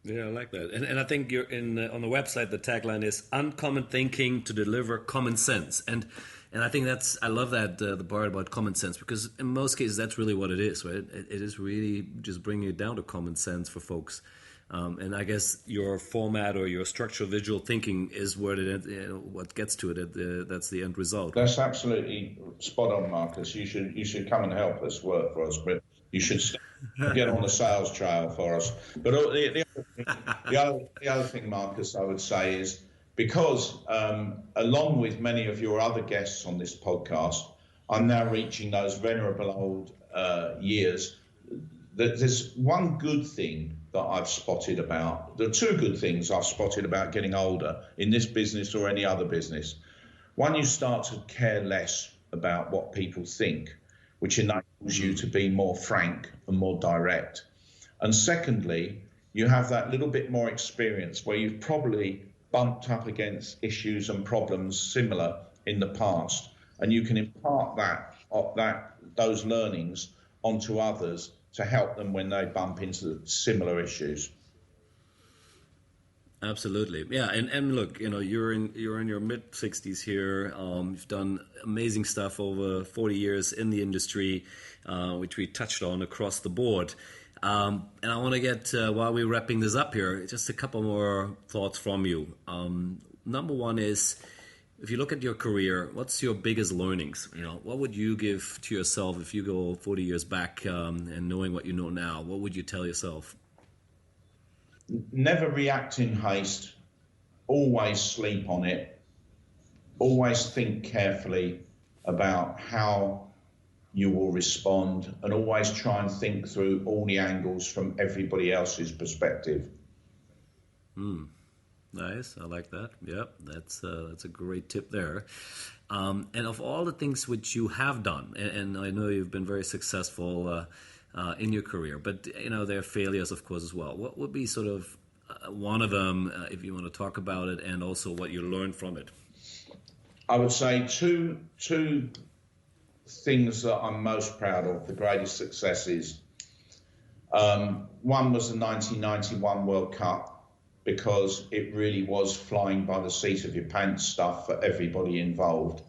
Yeah, I like that. And I think you're on the website, the tagline is uncommon thinking to deliver common sense. And I think I love that, the part about common sense, because in most cases, that's really what it is, right? It is really just bringing it down to common sense for folks. And I guess your format or your structural visual thinking is what gets to it. That's the end result. That's absolutely spot on, Marcus. You should come and help us work for us, but you should get on the sales trail for us. But the other thing, Marcus, I would say is because along with many of your other guests on this podcast, I'm now reaching those venerable old years. There's one good thing that I've spotted about, there are two good things I've spotted about getting older in this business or any other business. One, you start to care less about what people think, which enables you to be more frank and more direct. And secondly, you have that little bit more experience where you've probably bumped up against issues and problems similar in the past, and you can impart those learnings onto others to help them when they bump into similar issues. Absolutely, yeah, and look, you're in your mid 60s here. You've done amazing stuff over 40 years in the industry, which we touched on across the board. And I want to get, while we're wrapping this up here, just a couple more thoughts from you. Number one is, if you look at your career, what's your biggest learnings? What would you give to yourself if you go 40 years back, and knowing what you know now? What would you tell yourself? Never react in haste. Always sleep on it. Always think carefully about how you will respond, and always try and think through all the angles from everybody else's perspective. Nice, I like that. Yep, that's a great tip there. And of all the things which you have done, and I know you've been very successful in your career, but there are failures, of course, as well. What would be sort of one of them, if you want to talk about it, and also what you learned from it? I would say two things that I'm most proud of, the greatest successes. One was the 1991 World Cup, because it really was flying by the seat of your pants stuff for everybody involved.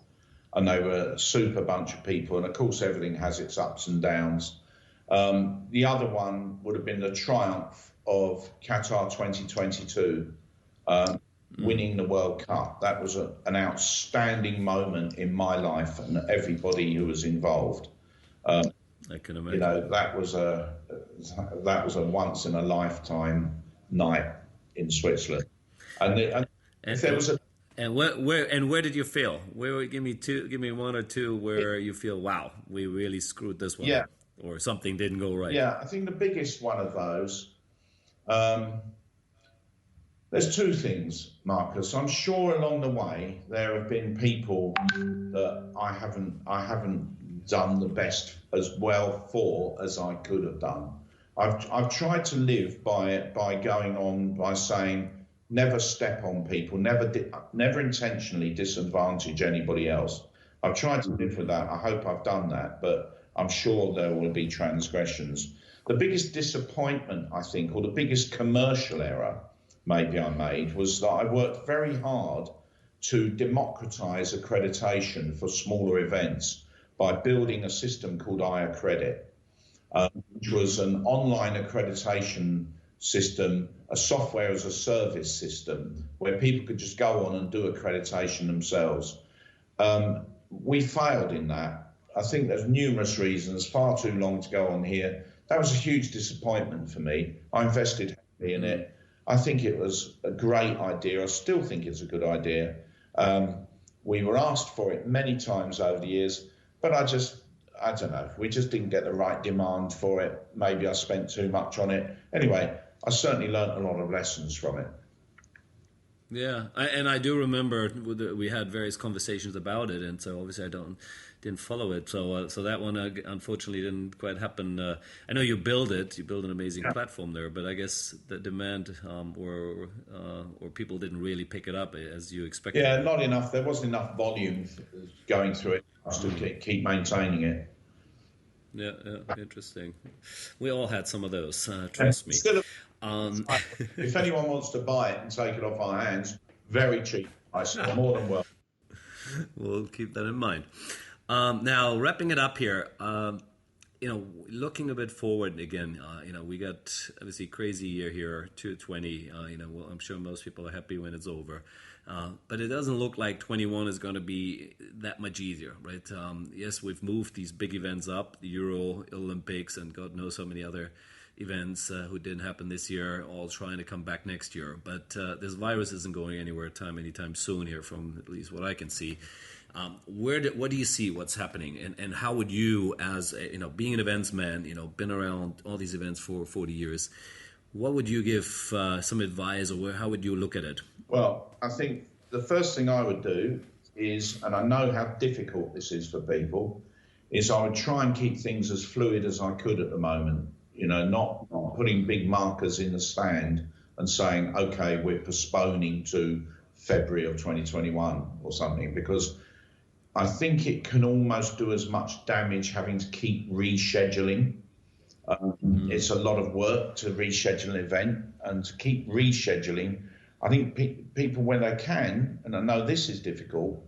And they were a super bunch of people. And of course, everything has its ups and downs. The other one would have been the triumph of Qatar 2022, winning the World Cup. That was an outstanding moment in my life and everybody who was involved. I can imagine. That was a once in a lifetime night in Switzerland, and there was a. And where did you fail? Give me one or two where you feel, wow, we really screwed this one up, or something didn't go right. Yeah, I think the biggest one of those. There's two things, Marcus. I'm sure along the way there have been people that I haven't done the best as well for as I could have done. I've tried to live by going on by saying never step on people, never intentionally disadvantage anybody else. I've tried to live with that. I hope I've done that, but I'm sure there will be transgressions. The biggest disappointment, I think, or the biggest commercial error maybe I made, was that I worked very hard to democratize accreditation for smaller events by building a system called iAccredit, which was an online accreditation system, a software as a service system, where people could just go on and do accreditation themselves. We failed in that. I think there's numerous reasons, far too long to go on here. That was a huge disappointment for me. I invested heavily in it. I think it was a great idea. I still think it's a good idea. We were asked for it many times over the years, but I don't know. We just didn't get the right demand for it. Maybe I spent too much on it. Anyway, I certainly learned a lot of lessons from it. Yeah, and I do remember we had various conversations about it, and so obviously didn't follow it. So that one unfortunately didn't quite happen. I know you build an amazing platform there, but I guess the demand or people didn't really pick it up as you expected. Yeah, not enough. There wasn't enough volume going through it for us to keep maintaining it. Yeah, interesting. We all had some of those, trust me. Still, if anyone wants to buy it and take it off our hands, very cheap price, more than well. We'll keep that in mind. Now, wrapping it up here, looking a bit forward again, we got obviously crazy year here, 2020. Well, I'm sure most people are happy when it's over. But it doesn't look like 21 is going to be that much easier, right? Yes, we've moved these big events up, the Euro, Olympics, and God knows how many other events who didn't happen this year, all trying to come back next year. But this virus isn't going anywhere anytime soon here, from at least what I can see. What do you see what's happening, and how would you, as being an events man, been around all these events for 40 years, what would you give some advice, or how would you look at it? Well, I think the first thing I would do is, and I know how difficult this is for people, is I would try and keep things as fluid as I could at the moment. Not putting big markers in the stand and saying, okay, we're postponing to February of 2021 or something, because I think it can almost do as much damage having to keep rescheduling. It's a lot of work to reschedule an event, and to keep rescheduling, I think people, when they can, and I know this is difficult,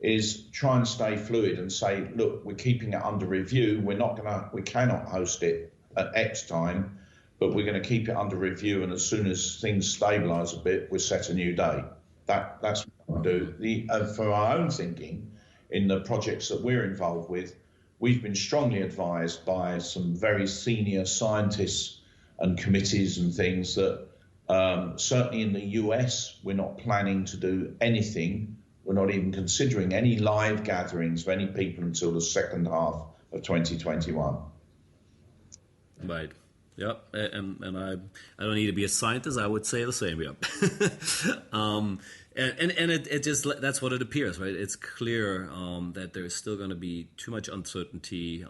is try and stay fluid and say, look, we're keeping it under review. We cannot host it at X time, but we're going to keep it under review. And as soon as things stabilise a bit, we'll set a new date. That's what I do. For our own thinking, in the projects that we're involved with, we've been strongly advised by some very senior scientists and committees and things that certainly in the US, we're not planning to do anything. We're not even considering any live gatherings of any people until the second half of 2021. Right. Yep. And I don't need to be a scientist. I would say the same. Yep. And it just, that's what it appears, right? It's clear that there's still going to be too much uncertainty.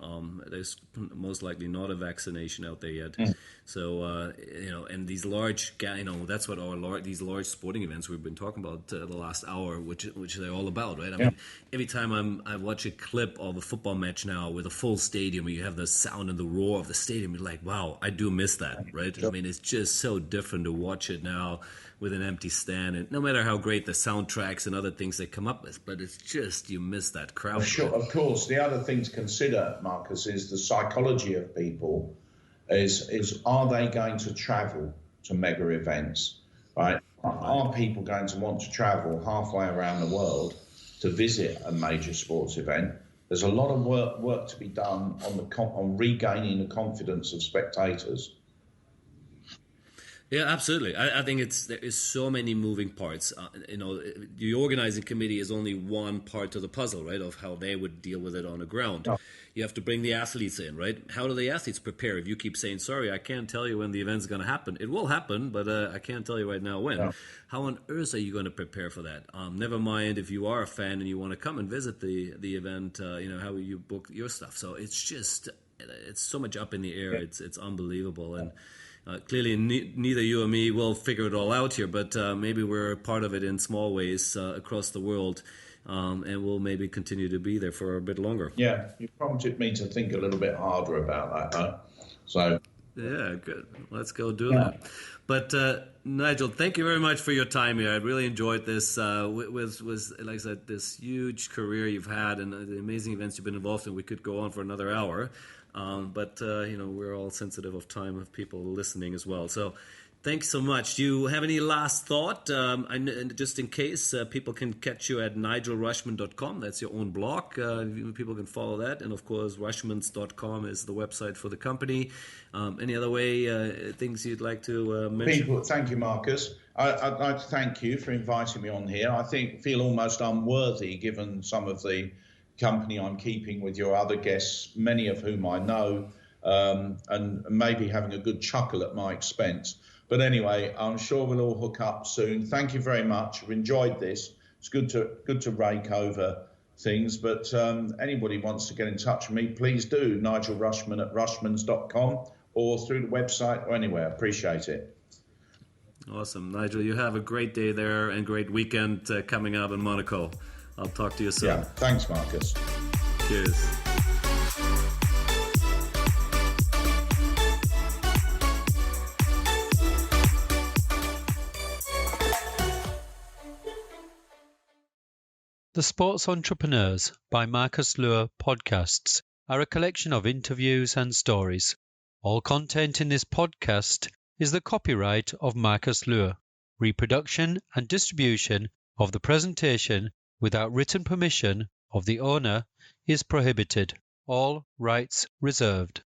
There's most likely not a vaccination out there yet. So, and these large, that's what these large sporting events we've been talking about the last hour, which they're all about, right? I mean, every time I watch a clip of a football match now with a full stadium, where you have the sound and the roar of the stadium, you're like, wow, I do miss that, right? I mean, it's just so different to watch it now with an empty stand, and no matter how great the soundtracks and other things they come up with, but it's just, you miss that crowd. Sure, of course. The other thing to consider, Marcus, is the psychology of people. Is are they going to travel to mega events, right? Are people going to want to travel halfway around the world to visit a major sports event? There's a lot of work to be done on regaining the confidence of spectators. Yeah, absolutely. I think there is so many moving parts. The organizing committee is only one part of the puzzle, right, of how they would deal with it on the ground. Oh. You have to bring the athletes in, right? How do the athletes prepare? If you keep saying, sorry, I can't tell you when the event's going to happen. It will happen, but I can't tell you right now when. No. How on earth are you going to prepare for that? Never mind if you are a fan and you want to come and visit the event, how will you book your stuff? So it's so much up in the air. Yeah. It's unbelievable. And clearly, neither you or me will figure it all out here, but maybe we're part of it in small ways across the world, and we'll maybe continue to be there for a bit longer. Yeah, you prompted me to think a little bit harder about that, though. So yeah, good. Let's go do that. But Nigel, thank you very much for your time here. I really enjoyed this. Was like I said, this huge career you've had and the amazing events you've been involved in. We could go on for another hour. But we're all sensitive of time of people listening as well. So thanks so much. Do you have any last thought? Just in case, people can catch you at nigelrushman.com. That's your own blog. People can follow that. And of course, rushmans.com is the website for the company. Any other things you'd like to mention? Thank you, Marcus. I'd like to thank you for inviting me on here. I feel almost unworthy given some of the company I'm keeping with your other guests, many of whom I know, and maybe having a good chuckle at my expense. But anyway, I'm sure we'll all hook up soon. Thank you very much. I've enjoyed this. It's good to rake over things. But anybody wants to get in touch with me, please do. Nigel Rushman at rushmans.com or through the website or anywhere. Appreciate it. Awesome. Nigel, you have a great day there and great weekend coming up in Monaco. I'll talk to you soon. Yeah, thanks, Marcus. Cheers. The Sports Entrepreneurs by Marcus Lure podcasts are a collection of interviews and stories. All content in this podcast is the copyright of Marcus Lure. Reproduction and distribution of the presentation without written permission of the owner is prohibited. All rights reserved.